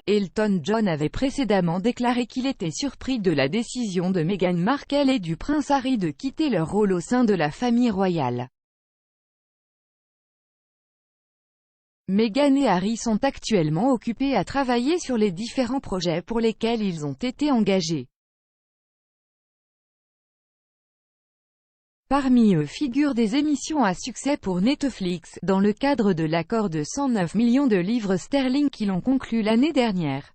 Elton John avait précédemment déclaré qu'il était surpris de la décision de Meghan Markle et du prince Harry de quitter leur rôle au sein de la famille royale. Meghan et Harry sont actuellement occupés à travailler sur les différents projets pour lesquels ils ont été engagés. Parmi eux figurent des émissions à succès pour Netflix, dans le cadre de l'accord de 109 millions de livres sterling qu'ils ont conclu l'année dernière.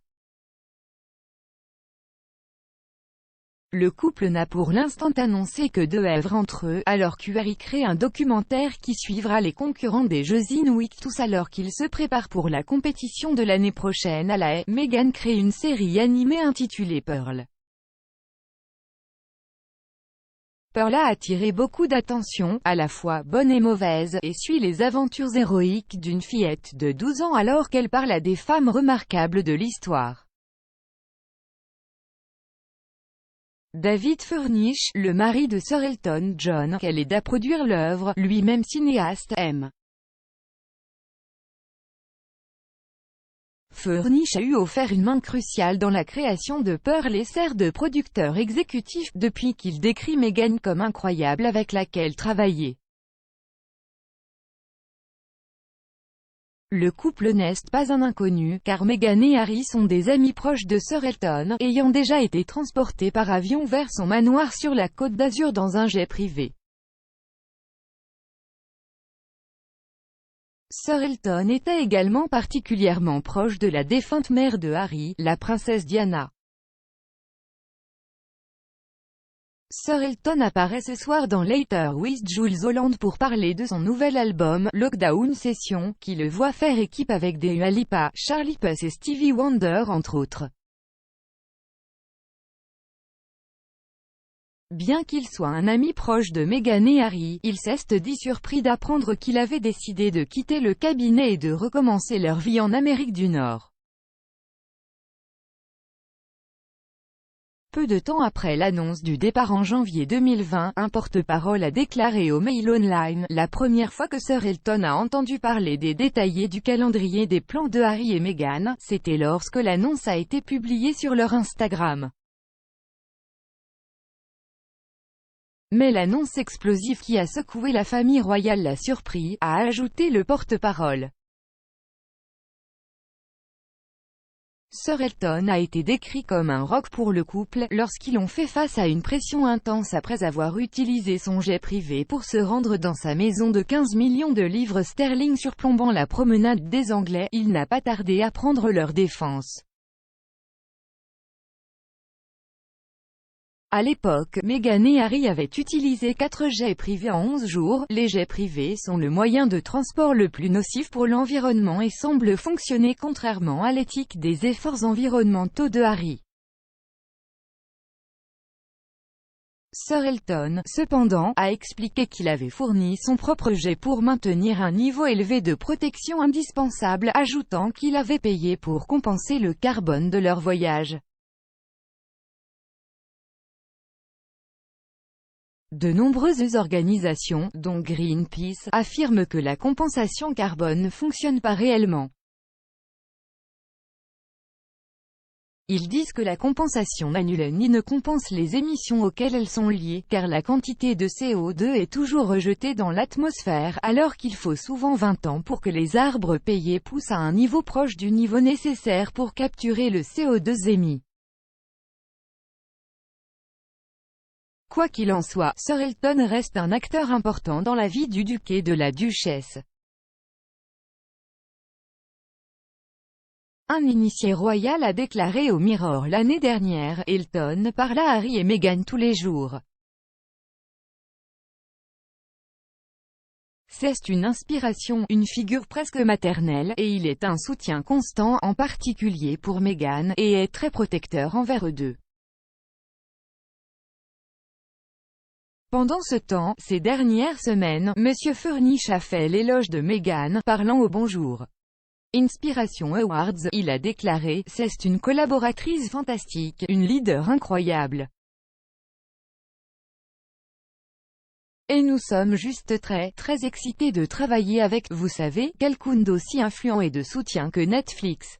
Le couple n'a pour l'instant annoncé que de œuvres entre eux, alors qu'Harry crée un documentaire qui suivra les concurrents des Jeux Invictus alors qu'ils se préparent pour la compétition de l'année prochaine à La Haye. Meghan crée une série animée intitulée Pearl. Pearl a attiré beaucoup d'attention, à la fois bonne et mauvaise, et suit les aventures héroïques d'une fillette de 12 ans alors qu'elle parle à des femmes remarquables de l'histoire. David Furnish, le mari de Sir Elton John, qu'elle aide à produire l'œuvre, lui-même cinéaste, aime. Furnish a eu offert une main cruciale dans la création de Pearl et sert de producteur exécutif, depuis qu'il décrit Meghan comme incroyable avec laquelle travailler. Le couple n'est pas un inconnu, car Meghan et Harry sont des amis proches de Sir Elton, ayant déjà été transportés par avion vers son manoir sur la Côte d'Azur dans un jet privé. Sir Elton était également particulièrement proche de la défunte mère de Harry, la princesse Diana. Sir Elton apparaît ce soir dans Later with Jools Holland pour parler de son nouvel album, Lockdown Session, qui le voit faire équipe avec Dua Lipa, Charlie Puth et Stevie Wonder entre autres. Bien qu'il soit un ami proche de Meghan et Harry, il s'est dit surpris d'apprendre qu'il avait décidé de quitter le cabinet et de recommencer leur vie en Amérique du Nord. Peu de temps après l'annonce du départ en janvier 2020, un porte-parole a déclaré au Mail Online, la première fois que Sir Elton a entendu parler des détaillés du calendrier des plans de Harry et Meghan, c'était lorsque l'annonce a été publiée sur leur Instagram. Mais l'annonce explosive qui a secoué la famille royale l'a surpris, a ajouté le porte-parole. Sir Elton a été décrit comme un roc pour le couple, lorsqu'ils ont fait face à une pression intense après avoir utilisé son jet privé pour se rendre dans sa maison de 15 millions de livres sterling surplombant la promenade des Anglais. Il n'a pas tardé à prendre leur défense. À l'époque, Meghan et Harry avaient utilisé 4 jets privés en 11 jours. Les jets privés sont le moyen de transport le plus nocif pour l'environnement et semblent fonctionner contrairement à l'éthique des efforts environnementaux de Harry. Sir Elton, cependant, a expliqué qu'il avait fourni son propre jet pour maintenir un niveau élevé de protection indispensable, ajoutant qu'il avait payé pour compenser le carbone de leur voyage. De nombreuses organisations, dont Greenpeace, affirment que la compensation carbone ne fonctionne pas réellement. Ils disent que la compensation n'annule ni ne compense les émissions auxquelles elles sont liées, car la quantité de CO2 est toujours rejetée dans l'atmosphère, alors qu'il faut souvent 20 ans pour que les arbres payés poussent à un niveau proche du niveau nécessaire pour capturer le CO2 émis. Quoi qu'il en soit, Sir Elton reste un acteur important dans la vie du duc et de la duchesse. Un initié royal a déclaré au Mirror l'année dernière, Elton parle à Harry et Meghan tous les jours. C'est une inspiration, une figure presque maternelle, et il est un soutien constant, en particulier pour Meghan, et est très protecteur envers eux deux. Pendant ce temps, ces dernières semaines, M. Furnish a fait l'éloge de Meghan, parlant au Bonjour Inspiration Awards. Il a déclaré « C'est une collaboratrice fantastique, une leader incroyable. Et nous sommes juste très excités de travailler avec, vous savez, quelqu'un d'aussi influent et de soutien que Netflix. »